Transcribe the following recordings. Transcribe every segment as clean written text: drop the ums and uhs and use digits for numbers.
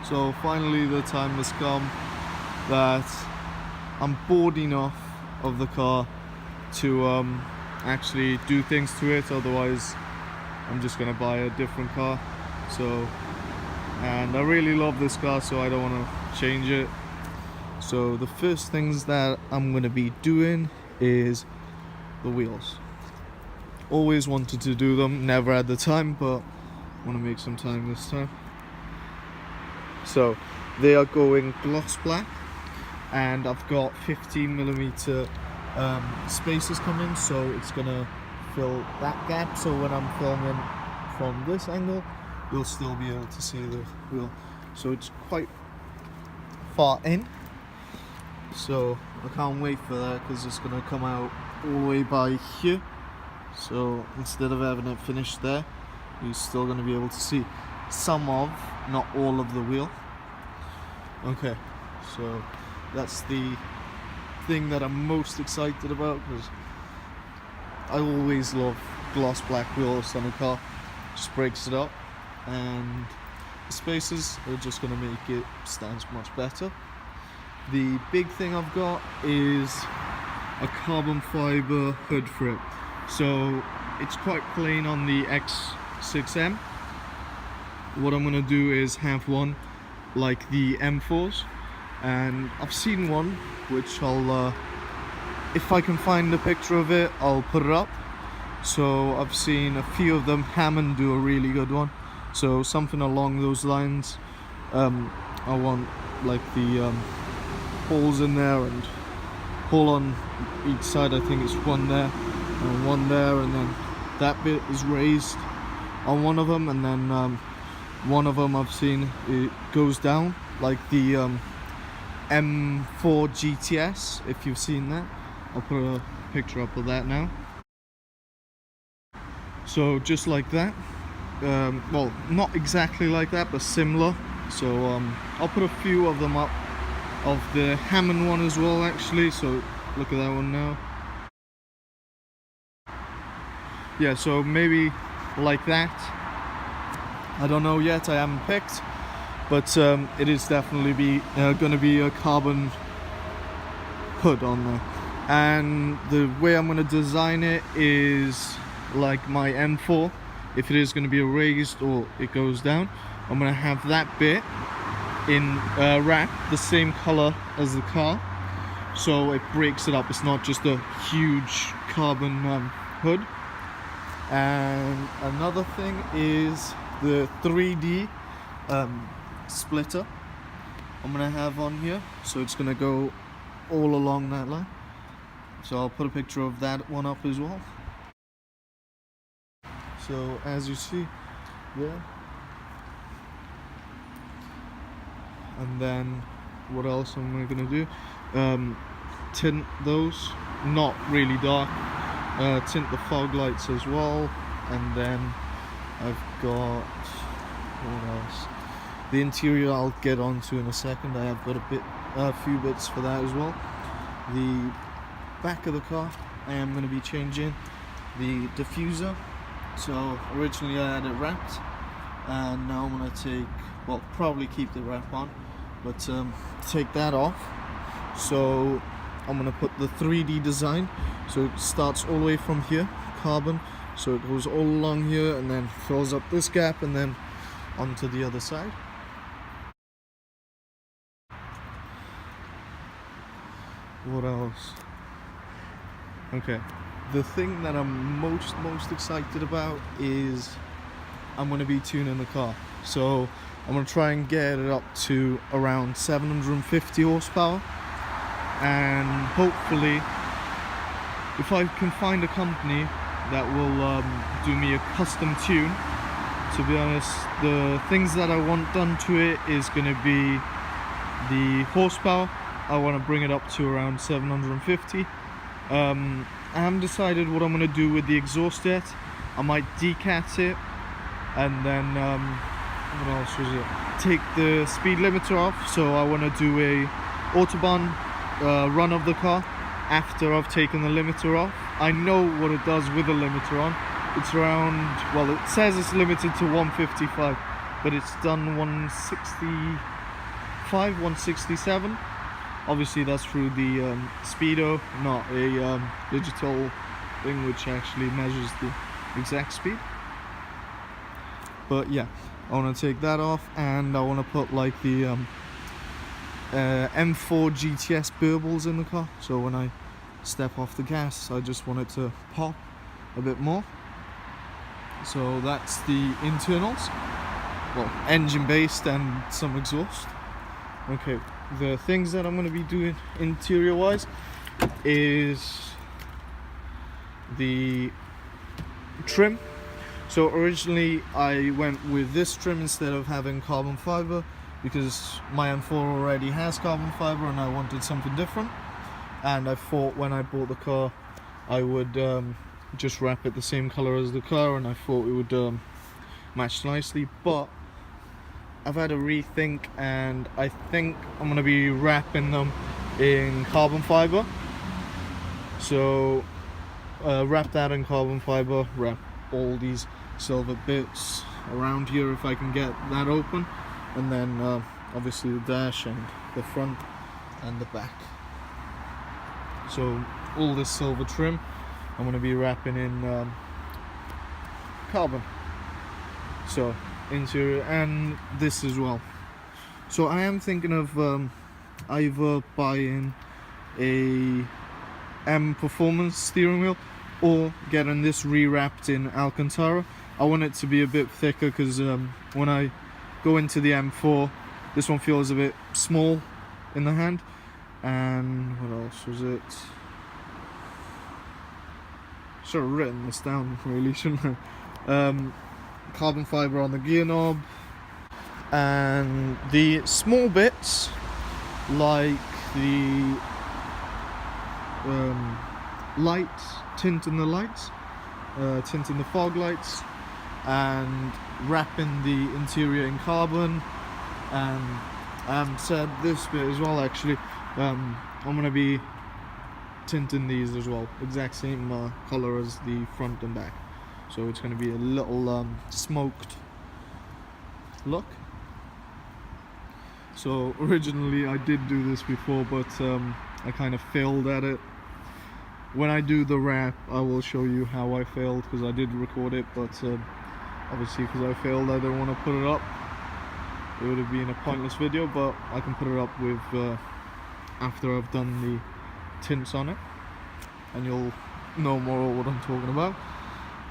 So finally the time has come that I'm bored enough of the car to actually do things to it, otherwise I'm just gonna buy a different car. And I really love this car, so I don't want to change it. So the first things that I'm gonna be doing is the wheels. Always wanted to do them, never had the time, but I want to make some time this time. So they are going gloss black, and I've got 15mm spacers coming, so it's gonna fill that gap. So when I'm filming from this angle, you'll still be able to see the wheel. So it's quite far in. So I can't wait for that, because it's gonna come out all the way by here. So instead of having it finished there, you're still going to be able to see some of, not all of the wheel. Okay, so that's the thing that I'm most excited about, because I always love gloss black wheels on a car. Just breaks it up, and the spacers are just going to make it stand much better. The big thing I've got is a carbon fiber hood for it. So it's quite plain on the X6M. What I'm gonna do is have one like the M4s, and I've seen one which I'll if I can find a picture of it, I'll put it up. So I've seen a few of them. Hammond do a really good one, so something along those lines. I want like the holes in there, and hole on each side. I think it's one there and one there, and then that bit is raised on one of them, and then one of them I've seen it goes down like the M4 GTS, if you've seen that. I'll put a picture up of that now. So just like that, well, not exactly like that, but similar. So I'll put a few of them up, of the Hammond one as well actually. So look at that one now. Yeah, so maybe like that. I don't know yet, I haven't picked, but it is definitely going to be a carbon hood on there. And the way I'm going to design it is like my M4. If it is going to be a raised or it goes down, I'm going to have that bit in wrapped the same color as the car, so it breaks it up. It's not just a huge carbon hood. And another thing is the 3D splitter I'm gonna have on here, so it's gonna go all along that line. So I'll put a picture of that one up as well. So as you see there, and then what else am I gonna do? Tint those, not really dark. Tint the fog lights as well, and then I've got, what else? The interior I'll get onto in a second. I have got a few bits for that as well. The back of the car, I am going to be changing the diffuser. So originally I had it wrapped, and now I'm going to take, well, probably keep the wrap on, but take that off. So I'm going to put the 3D design, so it starts all the way from here, carbon, so it goes all along here and then fills up this gap and then onto the other side. What else? Okay, the thing that I'm most excited about is I'm going to be tuning the car. So I'm going to try and get it up to around 750 horsepower, and hopefully if I can find a company that will do me a custom tune. To be honest, the things that I want done to it is going to be the horsepower. I want to bring it up to around 750. I haven't decided what I'm going to do with the exhaust yet. I might decat it, and then what else was it? Take the speed limiter off. So I want to do a autobahn run of the car after I've taken the limiter off. I know what it does with the limiter on. It's around, well, it says it's limited to 155. but it's done 165, 167. Obviously that's through the speedo, not a digital thing which actually measures the exact speed. But yeah, I want to take that off, and I want to put like the M4 GTS burbles in the car, so when I step off the gas I just want it to pop a bit more. So that's the internals, well, engine based and some exhaust. Okay, the things that I'm going to be doing interior wise is the trim. So originally I went with this trim instead of having carbon fiber, because my M4 already has carbon fiber and I wanted something different. And I thought when I bought the car I would just wrap it the same color as the car, and I thought it would match nicely. But I've had a rethink, and I think I'm going to be wrapping them in carbon fiber. So wrap that in carbon fiber, wrap all these silver bits around here if I can get that open, and then obviously the dash and the front and the back. So all this silver trim I'm going to be wrapping in carbon. So interior and this as well. So I am thinking of either buying a M Performance steering wheel or getting this rewrapped in Alcantara. I want it to be a bit thicker because when I go into the M4, this one feels a bit small in the hand. And what else was it? Should have written this down really, shouldn't I? Carbon fiber on the gear knob, and the small bits like the lights, tinting the lights, tinting the fog lights, and wrapping the interior in carbon. And said this bit as well actually, I'm going to be tinting these as well, exact same color as the front and back. So it's going to be a little smoked look. So originally I did do this before, but I kind of failed at it. When I do the wrap I will show you how I failed, because I did record it, but obviously because I failed I don't want to put it up. It would have been a pointless video, but I can put it up with after I've done the tints on it, and you'll know more what I'm talking about.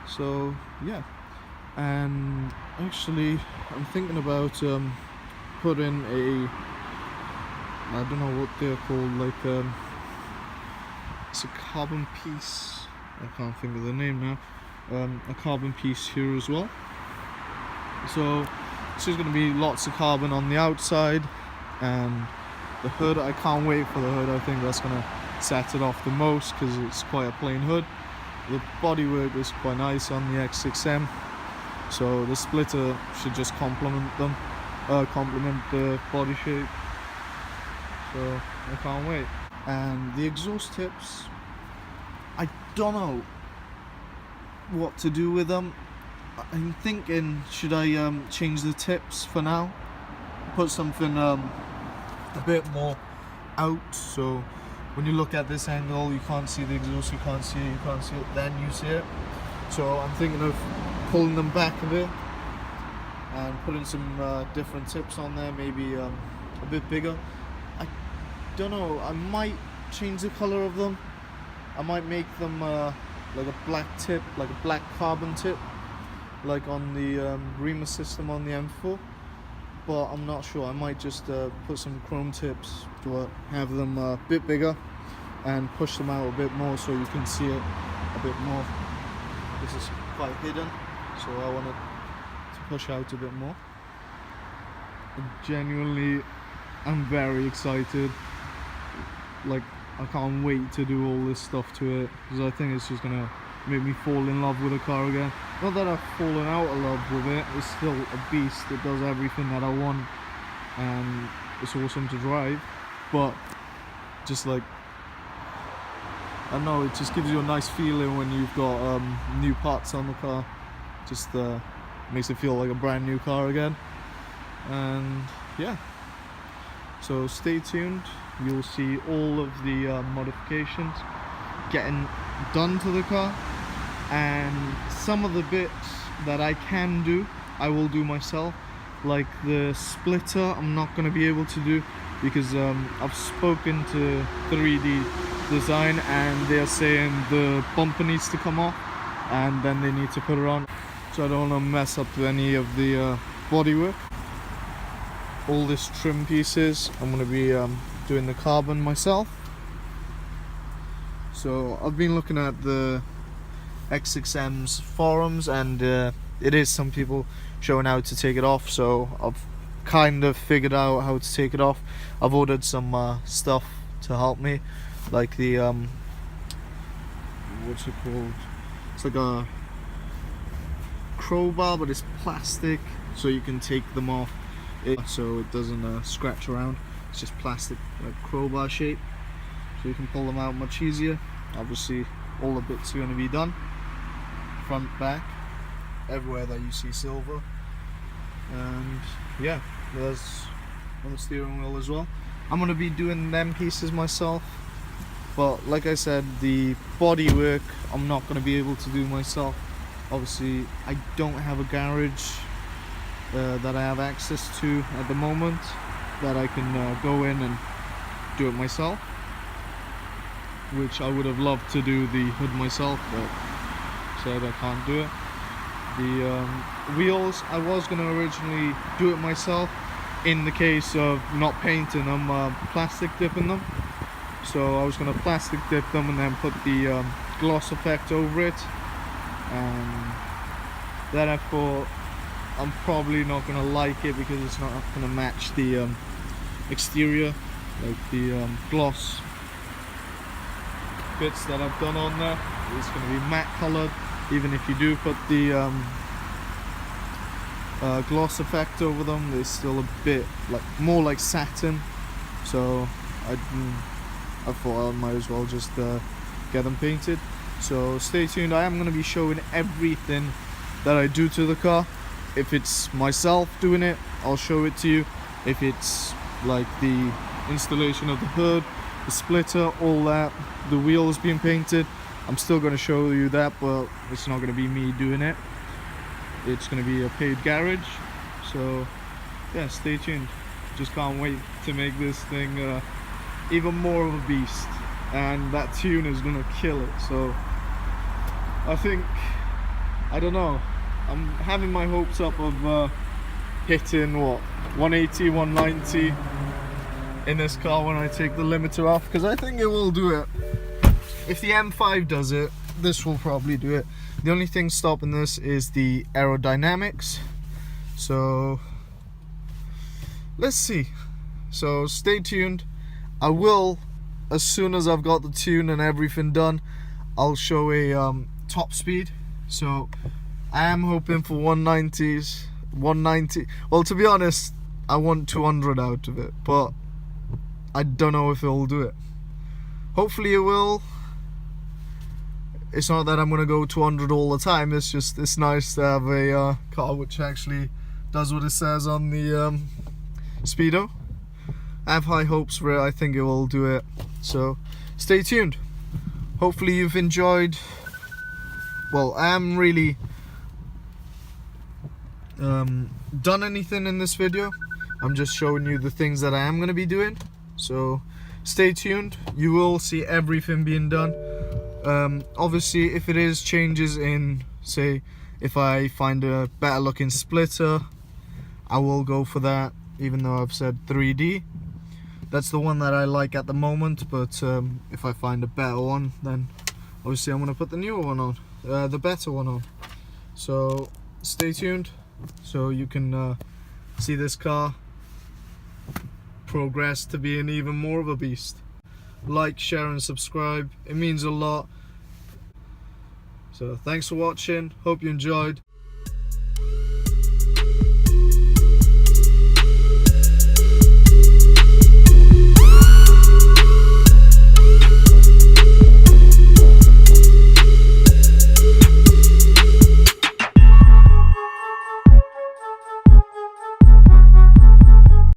So yeah, and actually I'm thinking about putting a, I don't know what they're called, like it's a carbon piece, I can't think of the name now, a carbon piece here as well. So this is going to be lots of carbon on the outside, and the hood, I can't wait for the hood. I think that's going to set it off the most because it's quite a plain hood. The bodywork is quite nice on the X6M, so the splitter should just complement them, complement the body shape. So I can't wait. And the exhaust tips, I don't know what to do with them. I'm thinking, should I change the tips for now? Put something a bit more out, so when you look at this angle you can't see the exhaust, you can't see it, then you see it. So I'm thinking of pulling them back a bit and putting some different tips on there, maybe a bit bigger. I don't know, I might change the color of them. I might make them like a black tip, like a black carbon tip, like on the Rema system on the M4, but I'm not sure. I might just put some chrome tips to have them a bit bigger and push them out a bit more so you can see it a bit more. This is quite hidden, so I want it to push out a bit more. And genuinely, I'm very excited. Like, I can't wait to do all this stuff to it, because I think it's just gonna make me fall in love with the car again. Not that I've fallen out of love with it, it's still a beast. It does everything that I want and it's awesome to drive, but just like, I don't know, it just gives you a nice feeling when you've got new parts on the car. Just makes it feel like a brand new car again. And yeah, so stay tuned. You'll see all of the modifications getting done to the car, and some of the bits that I can do I will do myself, like the splitter I'm not going to be able to do because I've spoken to 3D Design and they're saying the bumper needs to come off and then they need to put it on, so I don't want to mess up any of the bodywork. All this trim pieces I'm going to be doing the carbon myself. So I've been looking at the X6M's forums and it is some people showing how to take it off, so I've kind of figured out how to take it off. I've ordered some stuff to help me, like the what's it called, it's like a crowbar but it's plastic, so you can take them off so it doesn't scratch around. It's just plastic, like crowbar shape, so you can pull them out much easier. Obviously all the bits are going to be done, front, back, everywhere that you see silver. And yeah, there's on the steering wheel as well. I'm going to be doing them pieces myself, but like I said, the body work I'm not going to be able to do myself. Obviously I don't have a garage that I have access to at the moment that I can go in and do it myself, which I would have loved to do the hood myself, but said I can't do it. The wheels I was going to originally do it myself in the case of not painting them, plastic dipping them. So I was going to plastic dip them and then put the gloss effect over it, and then I thought I'm probably not going to like it because it's not going to match the exterior, like the gloss bits that I've done on there. It's going to be matte coloured, even if you do put the gloss effect over them, they're still a bit like more like satin, so I thought I might as well just get them painted. So stay tuned. I am going to be showing everything that I do to the car. If it's myself doing it, I'll show it to you. If it's like the installation of the hood, the splitter, all that, the wheels being painted, I'm still going to show you that, but it's not going to be me doing it. It's going to be a paid garage. So yeah, stay tuned. Just can't wait to make this thing even more of a beast, and that tune is going to kill it. So I think, I don't know, I'm having my hopes up of hitting what, 180, 190 in this car when I take the limiter off, because I think it will do it. If the M5 does it, this will probably do it. The only thing stopping this is the aerodynamics, so let's see. So stay tuned. I will, as soon as I've got the tune and everything done, I'll show a top speed. So I am hoping for 190s, 190. Well, to be honest, I want 200 out of it, but I don't know if it'll do it. Hopefully it will. It's not that I'm gonna go 200 all the time. It's just, it's nice to have a car which actually does what it says on the speedo. I have high hopes for it. I think it will do it. So stay tuned. Hopefully you've enjoyed. Well, I haven't really done anything in this video. I'm just showing you the things that I am gonna be doing. So stay tuned. You will see everything being done. Obviously if it is changes in, say if I find a better looking splitter, I will go for that, even though I've said 3D. That's the one that I like at the moment, but if I find a better one, then obviously I'm going to put the newer one on, the better one on. So stay tuned so you can see this car progress to being even more of a beast. Like, share and subscribe, it means a lot. So thanks for watching, hope you enjoyed.